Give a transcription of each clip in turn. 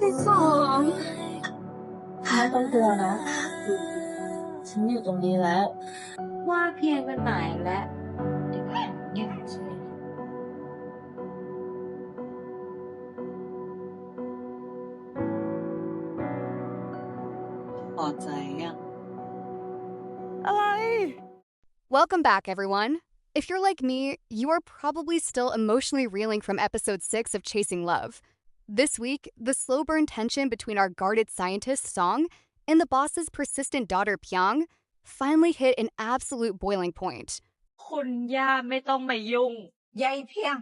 ที่สองไม่ต้องกลัวนะฉันอยู่ตรงนี้แล้วว่าเพียงกันไหนและเดี๋ยวแม่ยังช่วยพอใจยัง Welcome back, everyone. If you're like me, you are probably still emotionally reeling from episode 6 of Chasing Love. This week, the slow burn tension between our guarded scientist, Song, and the boss's persistent daughter, Piang, finally hit an absolute boiling point. คุณย่าไม่ต้องมายุ่งยายเพียง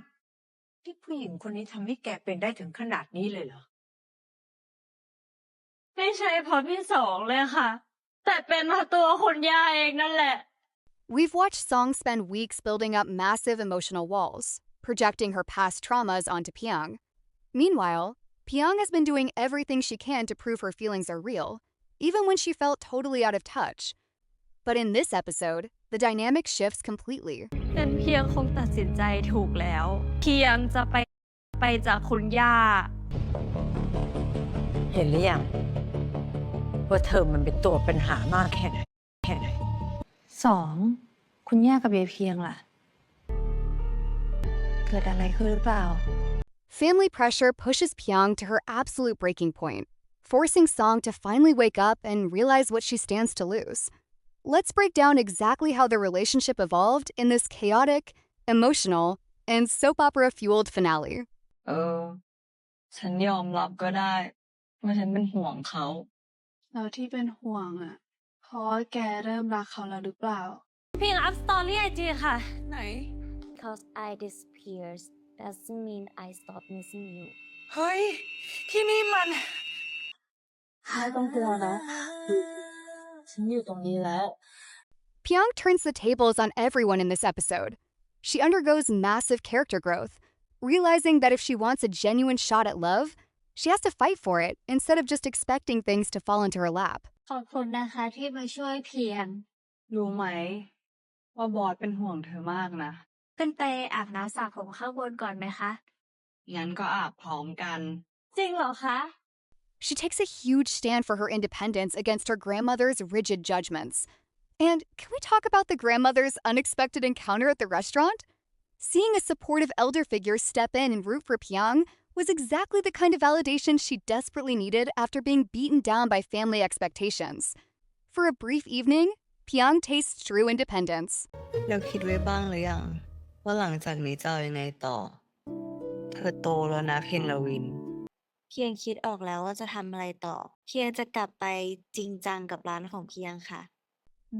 ที่ผู้หญิงคนนี้ทำให้แกเป็นได้ถึงขนาดนี้เลยเหรอไม่ใช่เพราะพี่สองเลยค่ะแต่เป็นเพราะตัวคุณย่าเองนั่นแหละ We've watched Song spend weeks building up massive emotional walls, projecting her past traumas onto Piang. Meanwhile, Piang has been doing everything she can to prove her feelings are real, even when she felt totally out of touch. But in this episode, the dynamic shifts completely. งั้นเพียงคงตัดสินใจถูกแล้ว เพียงจะไปจากคุณย่า เห็นหรือยังว่าเธอมันเป็นตัวปัญหามากแค่ไหน สองคุณย่ากับยายเพียงล่ะเกิดอะไรขึ้นหรือเปล่า Family pressure pushes Piang to her absolute breaking point, forcing Song to finally wake up and realize what she stands to lose. Let's break down exactly how the relationship evolved in this chaotic, emotional, and soap opera-fueled finale. ฉันยอมรับก็ได้ว่าฉันเป็นห่วงเขา แล้วที่เป็นห่วงอ่ะเพราะว่าแกเริ่มรักเขาแล้วหรือเปล่า เพียงอัพสตอรี่ไอจีค่ะ ไหน Because I disappears doesn't mean I stop missing you. เฮ้ย ที่นี่มัน ไม่ต้องกลัวนะฉันอยู่ตรงนี้แล้ว Piang turns the tables on everyone in this episode. She undergoes massive character growth, realizing that if she wants a genuine shot at love, she has to fight for it instead of just expecting things to fall into her lap. ขอบคุณนะคะที่มาช่วยเพียง รู้ไหมว่าบอสเป็นห่วงเธอมากนะ ขึ้นไปอาบน้ำสระผมข้างบนก่อนไหมคะ งั้นก็อาบพร้อมกัน จริงเหรอคะ She takes a huge stand for her independence against her grandmother's rigid judgments. And can we talk about the grandmother's unexpected encounter at the restaurant? Seeing a supportive elder figure step in and root for Piang was exactly the kind of validation she desperately needed after being beaten down by family expectations. For a brief evening, Piang tastes true independence. แล้วคิดไว้บ้างหรือยังว่าหลังจากนี้จะเอายังไงต่อ เธอโตแล้วนะเพนลวิน เพียงคิดออกแล้วว่าจะทำอะไรต่อ เพียงจะกลับไปจริงจังกับร้านของเพียงค่ะ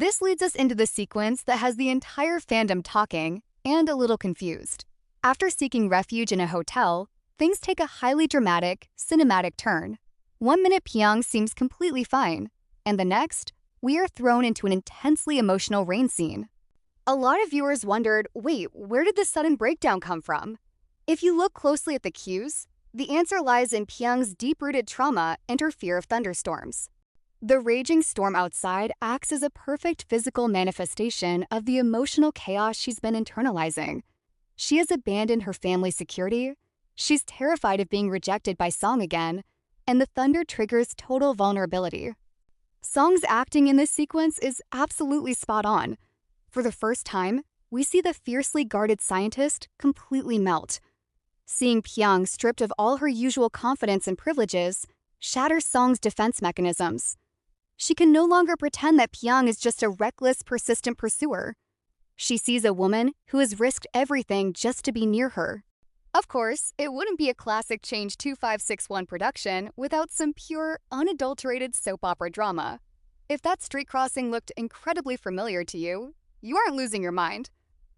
This leads us into the sequence that has the entire fandom talking and a little confused. After seeking refuge in a hotel, things take a highly dramatic, cinematic turn. 1 minute Piang seems completely fine, and the next, we are thrown into an intensely emotional rain scene. A lot of viewers wondered, wait, where did this sudden breakdown come from? If you look closely at the cues, the answer lies in Piang's deep-rooted trauma and her fear of thunderstorms. The raging storm outside acts as a perfect physical manifestation of the emotional chaos she's been internalizing. She has abandoned her family's security, she's terrified of being rejected by Song again, and the thunder triggers total vulnerability. Song's acting in this sequence is absolutely spot on. For the first time, we see the fiercely guarded scientist completely melt. Seeing Piang stripped of all her usual confidence and privileges shatters Song's defense mechanisms. She can no longer pretend that Piang is just a reckless, persistent pursuer. She sees a woman who has risked everything just to be near her. Of course, it wouldn't be a classic Change 2561 production without some pure, unadulterated soap opera drama. If that street crossing looked incredibly familiar to you, you aren't losing your mind.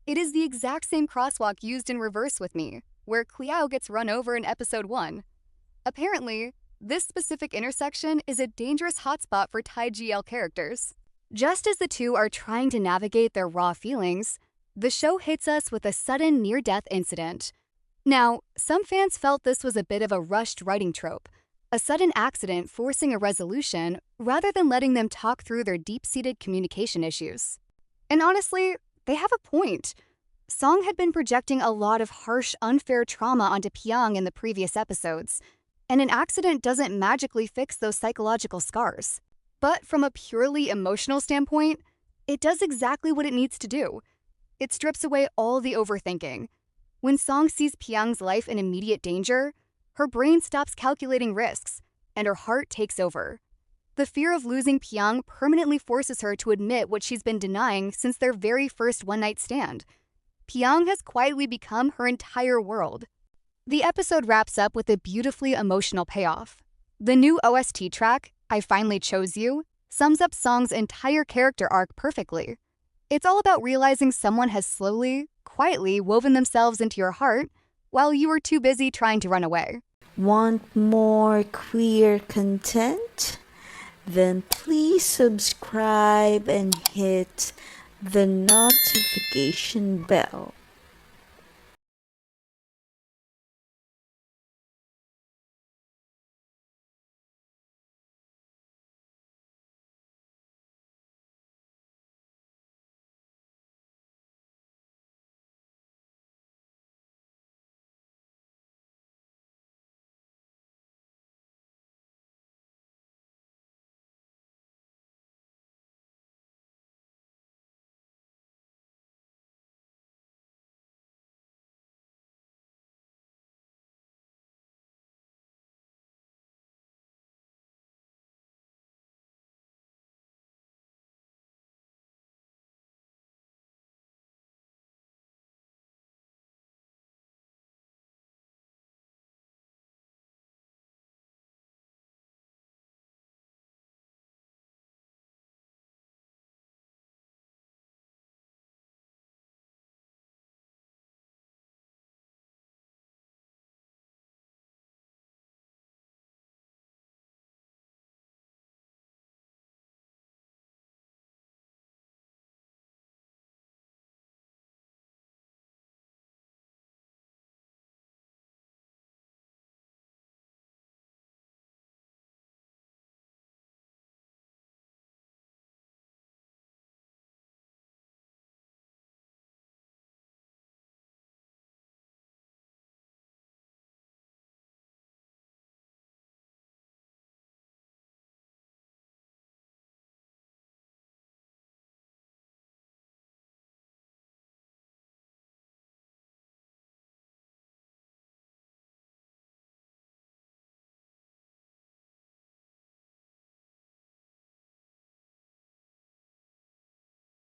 It is the exact same crosswalk used in Reverse with Me, where Cleo gets run over in episode 1. Apparently, this specific intersection is a dangerous hotspot for Thai GL characters. Just as the two are trying to navigate their raw feelings, the show hits us with a sudden near-death incident. Now, some fans felt this was a bit of a rushed writing trope, a sudden accident forcing a resolution rather than letting them talk through their deep-seated communication issues. And honestly, they have a point. Song had been projecting a lot of harsh, unfair trauma onto Piang in the previous episodes, And an accident doesn't magically fix those psychological scars. But from a purely emotional standpoint, it does exactly what it needs to do. It strips away all the overthinking. When Song sees Piang's life in immediate danger, her brain stops calculating risks, and her heart takes over. The fear of losing Piang permanently forces her to admit what she's been denying since their very first one-night stand. Piang has quietly become her entire world. The episode wraps up with a beautifully emotional payoff. The new OST track, I Finally Chose You, sums up Song's entire character arc perfectly. It's all about realizing someone has slowly, quietly woven themselves into your heart while you were too busy trying to run away. Want more queer content? Then please subscribe and hit the notification bell.